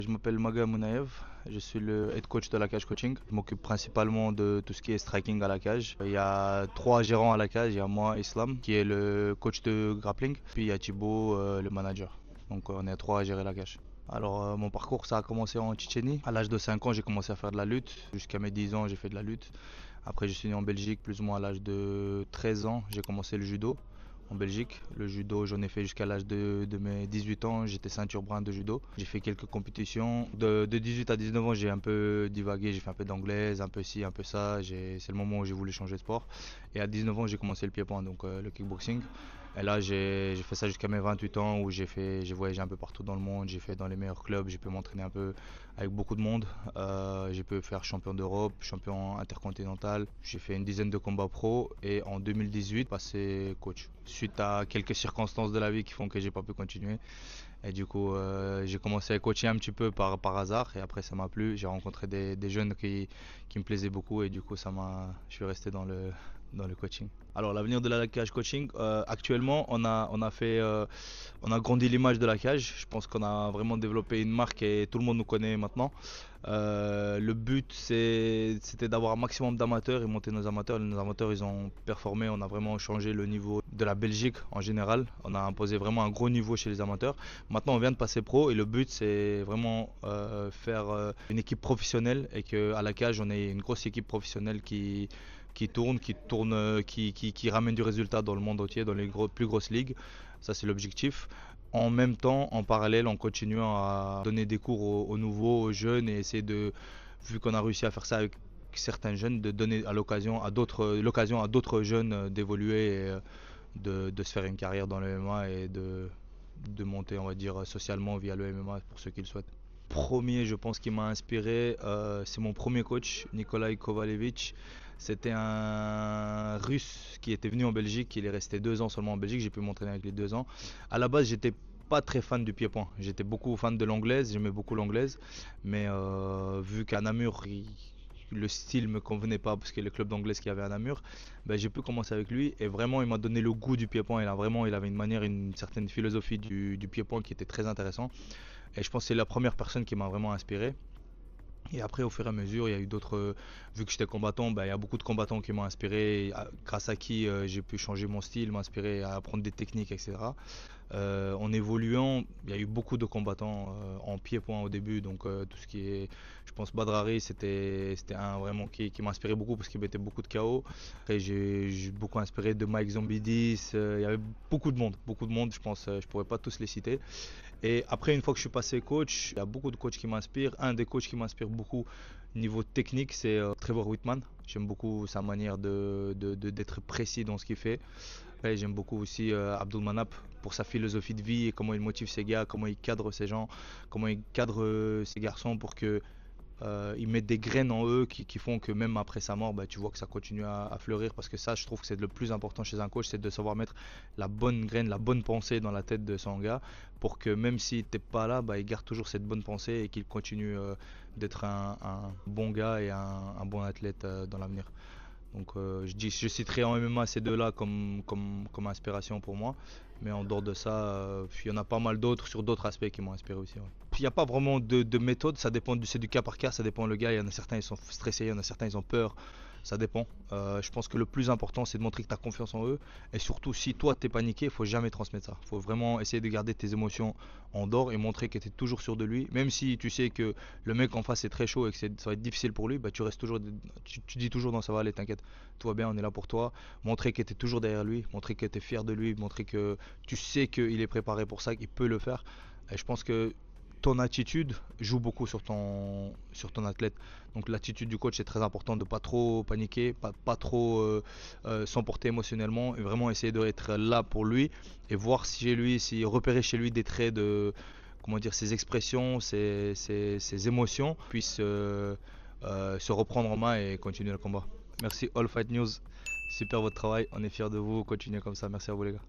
Je m'appelle Maga Mounaev, je suis le head coach de la cage coaching. Je m'occupe principalement de tout ce qui est striking à la cage. Il y a 3 gérants à la cage, il y a moi, Islam, qui est le coach de grappling, puis il y a Thibaut, le manager. Donc on est 3 à gérer la cage. Alors mon parcours ça a commencé en Tchétchénie. À l'âge de 5 ans j'ai commencé à faire de la lutte. Jusqu'à mes 10 ans j'ai fait de la lutte. Après je suis né en Belgique, plus ou moins à l'âge de 13 ans j'ai commencé le judo en Belgique. Le judo, j'en ai fait jusqu'à l'âge de mes 18 ans. J'étais ceinture brun de judo. J'ai fait quelques compétitions. De 18 à 19 ans, j'ai un peu divagué. J'ai fait un peu d'anglaise, un peu ci, un peu ça. C'est le moment où j'ai voulu changer de sport. Et à 19 ans, j'ai commencé le pied-point, donc le kickboxing. Et là, j'ai fait ça jusqu'à mes 28 ans où j'ai voyagé un peu partout dans le monde. J'ai fait dans les meilleurs clubs. J'ai pu m'entraîner un peu avec beaucoup de monde. J'ai pu faire champion d'Europe, champion intercontinental. J'ai fait une dizaine de combats pro et en 2018, passé coach. Suite à quelques circonstances de la vie qui font que j'ai pas pu continuer. Et du coup, j'ai commencé à coacher un petit peu par hasard et après ça m'a plu. J'ai rencontré des jeunes qui me plaisaient beaucoup et du coup je suis resté dans le coaching. Alors l'avenir de la cage coaching, actuellement on a grandi l'image de la cage. Je pense qu'on a vraiment développé une marque et tout le monde nous connaît maintenant. Le but c'était d'avoir un maximum d'amateurs et monter nos amateurs. Nos amateurs ils ont performé, on a vraiment changé le niveau de la Belgique en général. On a imposé vraiment un gros niveau chez les amateurs. Maintenant on vient de passer pro et le but c'est vraiment faire une équipe professionnelle et qu'à la cage on ait une grosse équipe professionnelle qui ramène du résultat dans le monde entier, dans les plus grosses ligues. Ça c'est l'objectif. En même temps, en parallèle, en continuant à donner des cours aux nouveaux, aux jeunes et essayer vu qu'on a réussi à faire ça avec certains jeunes, de donner l'occasion à d'autres jeunes d'évoluer et de se faire une carrière dans le MMA et de monter, on va dire, socialement via le MMA pour ceux qui le souhaitent. Premier, je pense, qui m'a inspiré, c'est mon premier coach, Nikolai Kovalevich. C'était un Russe qui était venu en Belgique, il est resté 2 ans seulement en Belgique, j'ai pu m'entraîner avec les 2 ans. À la base, j'étais pas très fan du pied-point, j'étais beaucoup fan de l'anglaise, j'aimais beaucoup l'anglaise, mais vu qu'à Namur, le style me convenait pas parce que le club d'anglaise qu'il y avait à Namur, ben, j'ai pu commencer avec lui et vraiment il m'a donné le goût du pied-point. Il avait une manière, une certaine philosophie du pied-point qui était très intéressant. Et je pense que c'est la première personne qui m'a vraiment inspiré. Et après, au fur et à mesure, il y a eu d'autres. Vu que j'étais combattant, il y a beaucoup de combattants qui m'ont inspiré, grâce à qui j'ai pu changer mon style, m'inspirer à apprendre des techniques, etc. En évoluant, il y a eu beaucoup de combattants en pied-point au début, donc tout ce qui est. Je pense Badrari, c'était un vraiment qui m'a inspiré beaucoup parce qu'il mettait beaucoup de KO. Après, j'ai beaucoup inspiré de Mike Zombidis, il y avait beaucoup de monde, je pense, je pourrais pas tous les citer. Et après, une fois que je suis passé coach, il y a beaucoup de coachs qui m'inspirent. Un des coachs qui m'inspire beaucoup niveau technique, c'est Trevor Whitman. J'aime beaucoup sa manière d'être précis dans ce qu'il fait. Et j'aime beaucoup aussi Abdul Manap pour sa philosophie de vie et comment il motive ses gars, comment il cadre ses gens, comment il cadre ses garçons pour que ils mettent des graines en eux qui font que même après sa mort, tu vois que ça continue à fleurir. Parce que ça, je trouve que c'est le plus important chez un coach, c'est de savoir mettre la bonne graine, la bonne pensée dans la tête de son gars pour que même s'il n'était pas là, il garde toujours cette bonne pensée et qu'il continue d'être un bon gars et un bon athlète dans l'avenir. Donc je citerai en MMA ces deux-là comme inspiration pour moi. Mais en dehors de ça, il y en a pas mal d'autres sur d'autres aspects qui m'ont inspiré aussi. Ouais. Il n'y a pas vraiment de méthode, ça dépend c'est du cas par cas, ça dépend le gars. Il y en a certains ils sont stressés, il y en a certains ils ont peur. Ça dépend. Je pense que le plus important c'est de montrer que tu as confiance en eux. Et surtout si toi tu es paniqué, il faut jamais transmettre ça. Il faut vraiment essayer de garder tes émotions en dehors et montrer que tu es toujours sûr de lui. Même si tu sais que le mec en face est très chaud et que ça va être difficile pour lui, tu restes toujours, tu dis toujours non ça va aller, t'inquiète, tout va bien, on est là pour toi. Montrer que tu es toujours derrière lui, montrer que tu es fier de lui, montrer que tu sais qu'il est préparé pour ça, qu'il peut le faire. Et je pense que ton attitude joue beaucoup sur ton athlète. Donc l'attitude du coach est très importante, de pas trop paniquer, pas trop s'emporter émotionnellement et vraiment essayer d'être là pour lui et voir si repérer chez lui des traits de comment dire ses expressions, ses émotions puissent se reprendre en main et continuer le combat. Merci All Fight News, super votre travail, on est fiers de vous, continuez comme ça, merci à vous les gars.